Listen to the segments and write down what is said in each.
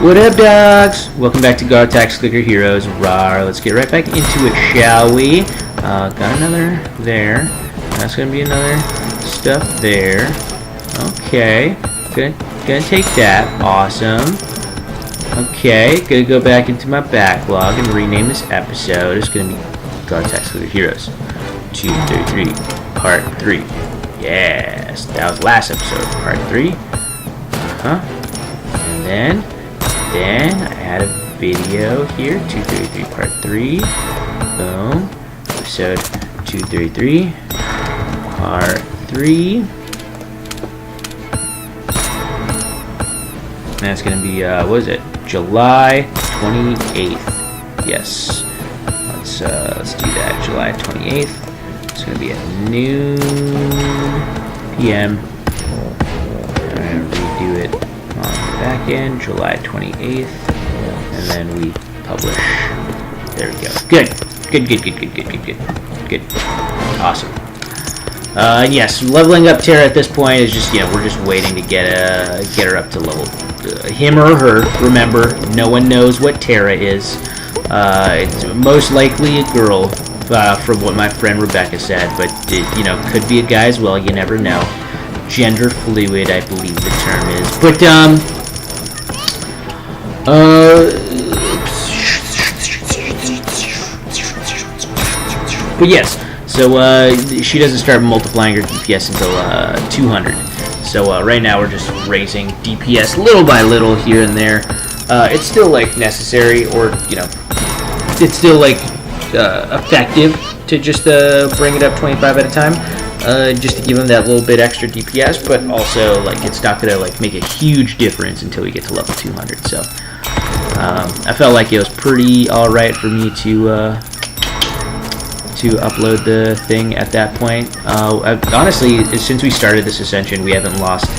What up, dogs? Welcome back to Garo Tax Clicker Heroes. Rawr. Let's get right back into it, shall we? Got another there. That's gonna be another stuff there. Okay. Gonna take that. Awesome. Okay. Gonna go back into my backlog and rename this episode. It's gonna be Garo Tax Clicker Heroes 233 Part 3. Yes. That was last episode, Part 3. And then I had a video here, 233 Part 3. Boom. Episode 233 Part 3. And that's going to be, what is it? July 28th. Yes. Let's do that. July 28th. It's going to be at noon p.m. I'm going to redo it on the back end, July 28th, and then we publish. There we go. Good. Awesome. Yes, leveling up Terra at this point is just, we're just waiting to get her up to level him or her. Remember, no one knows what Terra is. It's most likely a girl, from what my friend Rebecca said, but it, could be a guy as well. You never know. Gender fluid, I believe the term is. But yes. So she doesn't start multiplying her DPS until 200. So right now we're just raising DPS little by little here and there. It's still necessary, or it's still effective to just bring it up 25 at a time, just to give them that little bit extra DPS. But also it's not gonna make a huge difference until we get to level 200. So I felt like it was pretty all right for me to upload the thing at that point. Honestly, since we started this ascension, we haven't lost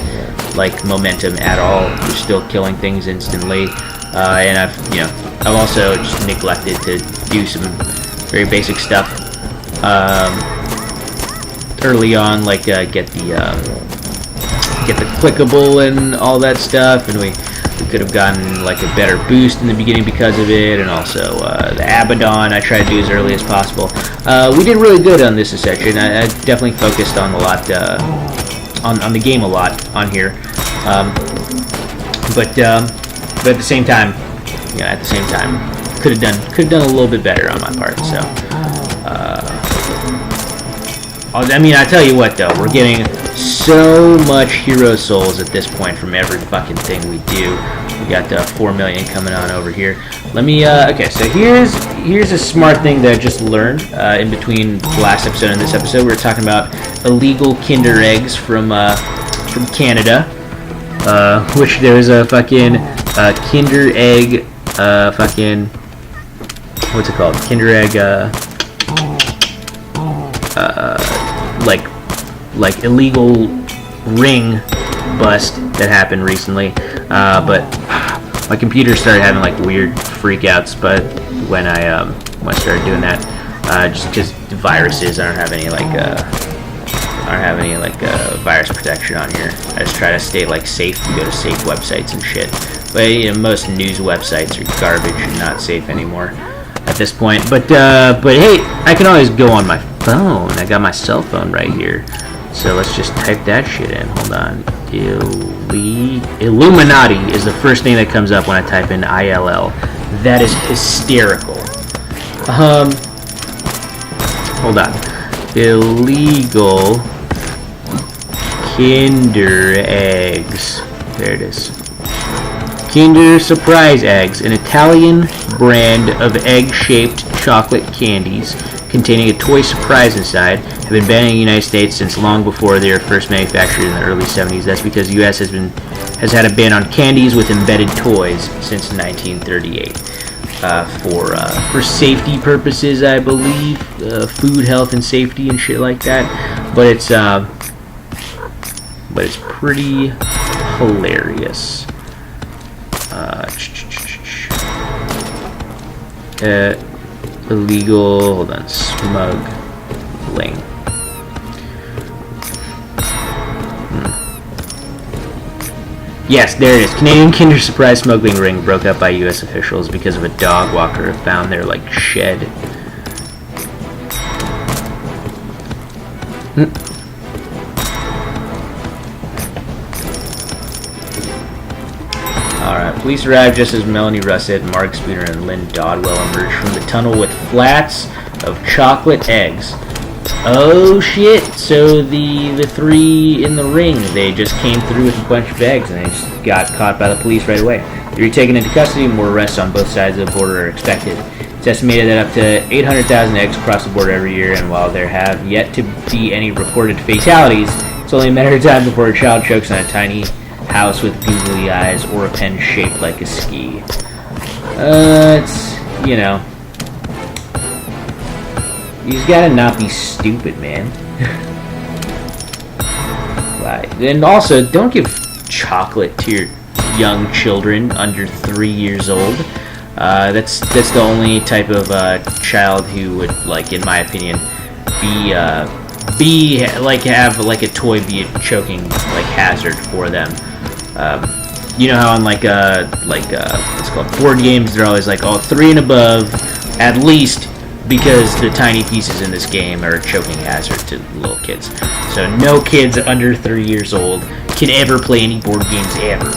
momentum at all. We're still killing things instantly, and I've also just neglected to do some very basic stuff early on, get the clickable and all that stuff, and we could have gotten a better boost in the beginning because of it, and also the Abaddon I tried to do as early as possible. We did really good on this ascension. I definitely focused on a lot, on the game a lot on here, but at the same time, could have done a little bit better on my part. So I tell you what though, we're getting so much hero souls at this point from every fucking thing we do. We got 4 million coming on over here. Let me okay, so here's a smart thing that I just learned in between the last episode and this episode. We were talking about illegal Kinder eggs from Canada, which there's a fucking Kinder egg fucking, what's it called? Kinder egg illegal ring bust that happened recently, but my computer started having weird freakouts. But when I started doing that, just because the viruses, I don't have any virus protection on here. I just try to stay safe and go to safe websites and shit. But most news websites are garbage and not safe anymore at this point. But hey, I can always go on my phone. I got my cell phone right here. So let's just type that shit in. Hold on. Illuminati is the first thing that comes up when I type in ILL. That is hysterical. Hold on. Illegal Kinder eggs. There it is. Kinder Surprise Eggs, an Italian brand of egg-shaped chocolate candies containing a toy surprise inside, have been banned in the United States since long before they were first manufactured in the early 70s. That's because the U.S. has had a ban on candies with embedded toys since 1938 for safety purposes, I believe, food, health, and safety and shit like that. But it's pretty hilarious. Illegal, hold on, smuggling. Yes, there it is. Canadian Kinder Surprise smuggling ring broke up by U.S. officials because of a dog walker found their like shed. Alright, police arrived just as Melanie Russett, Mark Spooner, and Lynn Dodwell emerged from the tunnel with flats of chocolate eggs. Oh shit, so the three in the ring, they just came through with a bunch of eggs and they just got caught by the police right away. They were taken into custody and more arrests on both sides of the border are expected. It's estimated that up to 800,000 eggs cross the border every year, and while there have yet to be any reported fatalities, it's only a matter of time before a child chokes on a tiny house with googly eyes or a pen shaped like a ski. It's, you know, you just gotta not be stupid, man. Right. And also, don't give chocolate to your young children under 3 years old. That's the only type of child who would, like, in my opinion, be like have like a toy be a choking like hazard for them. You know how on like what's it called, board games, they're always like, oh, 3 and above at least, because the tiny pieces in this game are a choking hazard to little kids. So no kids under 3 years old can ever play any board games ever.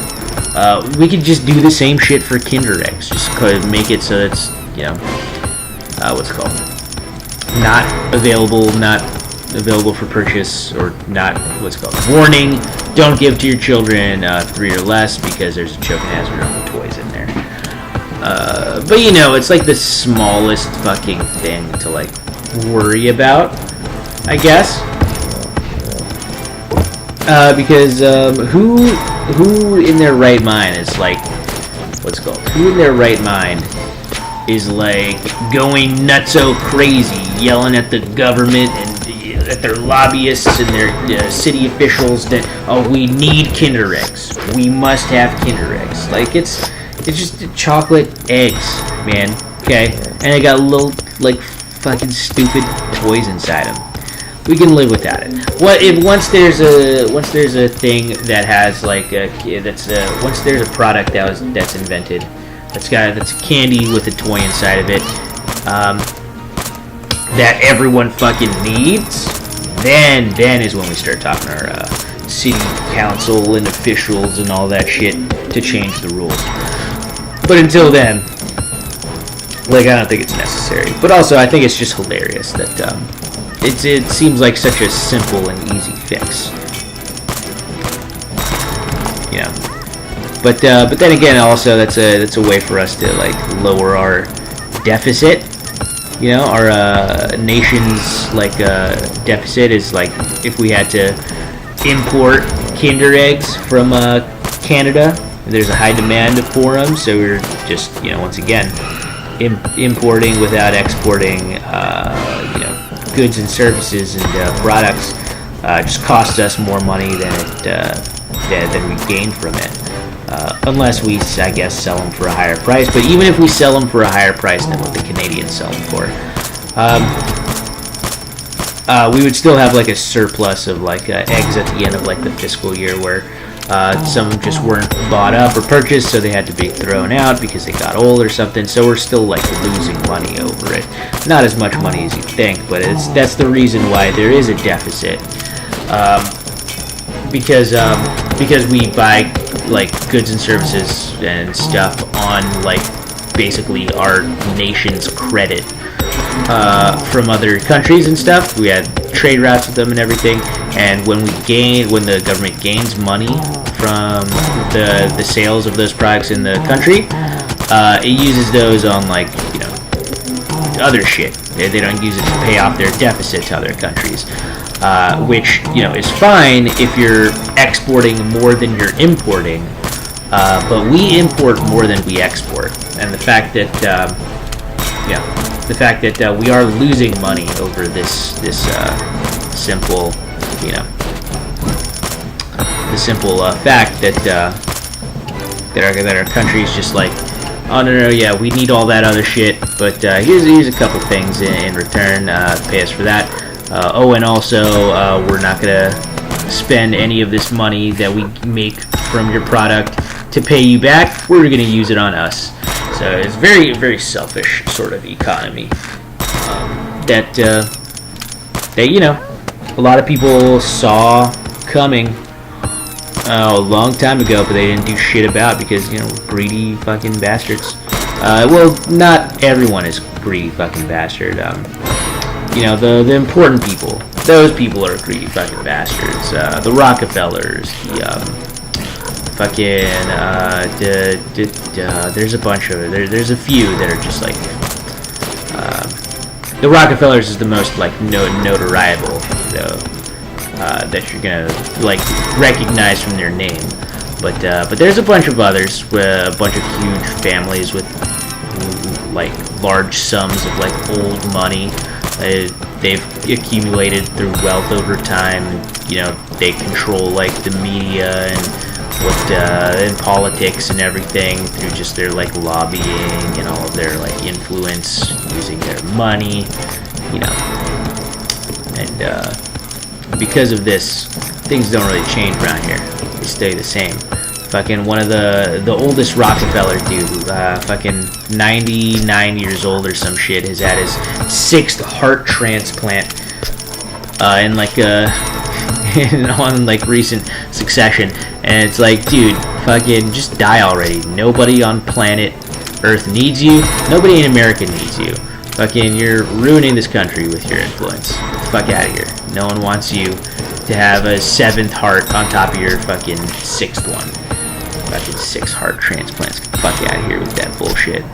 We could just do the same shit for Kinder Eggs. Just make it so it's, you know, what's it called? Not available for purchase, or not, what's it called? Warning, don't give to your children 3 or less because there's a choking hazard on the toys in there. But you know, it's like the smallest fucking thing to like worry about, I guess. Because who in their right mind is like, what's it called? Who in their right mind is like going nutso crazy, yelling at the government and at their lobbyists and their city officials that, oh, we need Kinder Eggs, we must have Kinder Eggs. Like, it's just chocolate eggs, man. Okay, and they got little like fucking stupid toys inside them. We can live without it. What if once there's a thing that has like once there's a product that's invented that's a candy with a toy inside of it, that everyone fucking needs, then is when we start talking to our city council and officials and all that shit to change the rules. But until then, like, I don't think it's necessary. But also, I think it's just hilarious that it seems like such a simple and easy fix. You know. But then again, also that's a way for us to like lower our deficit. You know, our nation's like deficit is like if we had to import Kinder Eggs from Canada. There's a high demand for them, so we're just, you know, once again importing without exporting. You know, goods and services and products just cost us more money than we gain from it. Unless we, I guess, sell them for a higher price. But even if we sell them for a higher price than what the Canadians sell them for, we would still have like a surplus of like eggs at the end of like the fiscal year, where some just weren't bought up or purchased, so they had to be thrown out because they got old or something. So we're still like losing money over it. Not as much money as you think, but that's the reason why there is a deficit. Because we buy like goods and services and stuff on like basically our nation's credit from other countries and stuff. We had trade routes with them and everything, and when the government gains money from the sales of those products in the country, it uses those on like, you know, other shit. They don't use it to pay off their deficit to other countries, which, you know, is fine if you're exporting more than you're importing, but we import more than we export, and the fact that we are losing money over this simple, you know, the simple fact that our country is just like, oh no, yeah, we need all that other shit, but here's a couple things in return, pay us for that. And also we're not gonna spend any of this money that we make from your product to pay you back. We're going to use it on us. So it's very, very selfish sort of economy that you know, a lot of people saw coming a long time ago, but they didn't do shit about, because, you know, greedy fucking bastards. Well, not everyone is greedy fucking bastard. You know, the important people, those people are greedy fucking bastards. The Rockefellers, there's a bunch of there's a few that are just like the Rockefellers is the most like notoriable though, that you're gonna like recognize from their name, but there's a bunch of others, a bunch of huge families with like large sums of like old money they've accumulated through wealth over time. You know, they control like the media and and politics and everything through just their like lobbying and all of their like influence, using their money, you know. And because of this, things don't really change around here. They stay the same. Fucking one of the oldest Rockefeller dude, fucking 99 years old or some shit, has had his 6th heart transplant in like on like recent succession. And it's like, dude, fucking just die already. Nobody on planet Earth needs you. Nobody in America needs you. Fucking, you're ruining this country with your influence. Fuck out of here. No one wants you to have a 7th heart on top of your fucking 6th one. Fucking 6 heart transplants. Fuck out of here with that bullshit.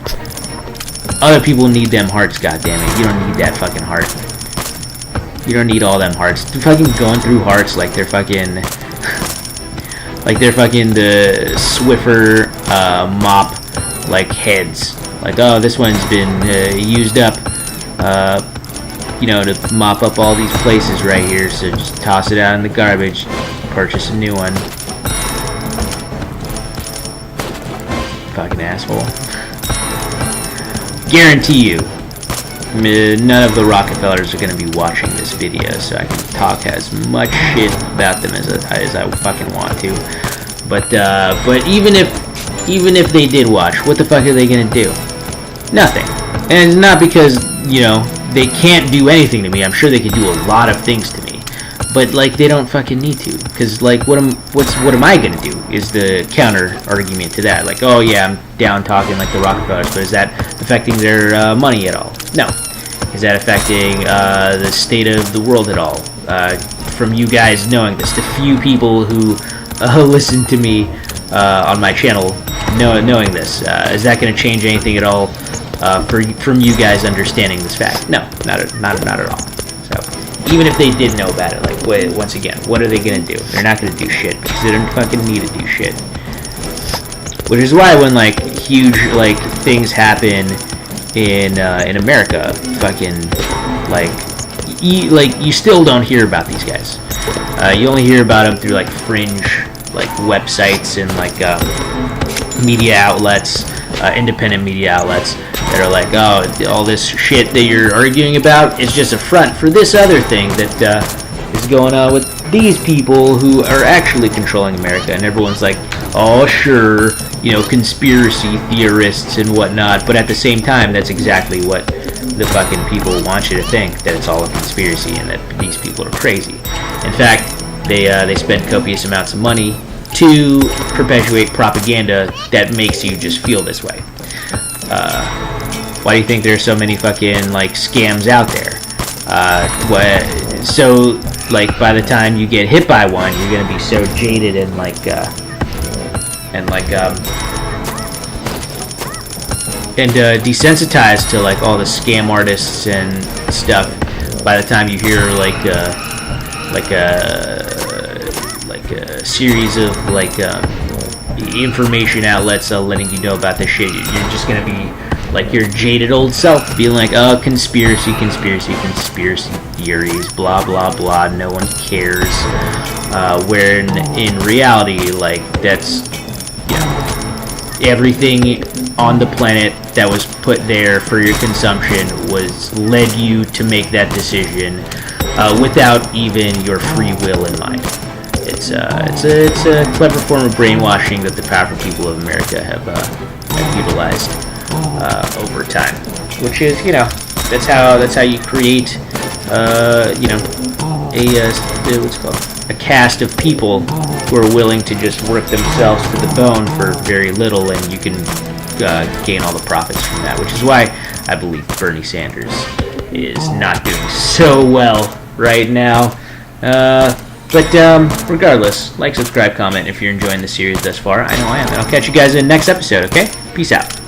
Other people need them hearts, goddammit. You don't need that fucking heart. You don't need all them hearts. They're fucking going through hearts like they're fucking the Swiffer mop like heads. Like, oh, this one's been used up, you know, to mop up all these places right here, so just toss it out in the garbage, purchase a new one. Fucking asshole. Guarantee you, none of the Rockefellers are going to be watching this video, so I can talk as much shit about them as I fucking want to. But even if they did watch, what the fuck are they going to do? Nothing. And it's not because, you know, they can't do anything to me. I'm sure they could do a lot of things to me. But, like, they don't fucking need to. Because, like, what am I going to do is the counter argument to that. Like, oh, yeah, I'm down talking like the Rockefellers, but is that affecting their money at all? No. Is that affecting the state of the world at all? From you guys knowing this, the few people who listen to me on my channel knowing this, is that going to change anything at all from you guys understanding this fact? No, not at all. So even if they did know about it, like, once again, what are they going to do? They're not going to do shit, because they don't fucking need to do shit. Which is why when like huge like things happen in America, fucking like you still don't hear about these guys. You only hear about them through like fringe like websites and like media outlets, independent media outlets that are like, oh, all this shit that you're arguing about is just a front for this other thing that is going on with these people who are actually controlling America. And everyone's like, oh, sure, you know, conspiracy theorists and whatnot. But at the same time, that's exactly what the fucking people want you to think, that it's all a conspiracy and that these people are crazy. In fact, they spend copious amounts of money to perpetuate propaganda that makes you just feel this way. Why do you think there's so many fucking like scams out there? So like by the time you get hit by one, you're gonna be so jaded and desensitized to like all the scam artists and stuff. By the time you hear like a series of like information outlets letting you know about this shit, you're just gonna be like your jaded old self being like, oh, conspiracy theories, blah blah blah, no one cares. Where in reality, like, that's, you know, everything on the planet that was put there for your consumption was led you to make that decision without even your free will in mind. It's a clever form of brainwashing that the powerful people of America have utilized over time, which is, that's how you create a cast of people who are willing to just work themselves to the bone for very little, and you can gain all the profits from that, which is why I believe Bernie Sanders is not doing so well right now. But regardless, like, subscribe, comment if you're enjoying the series thus far. I know I am, and I'll catch you guys in the next episode, okay? Peace out.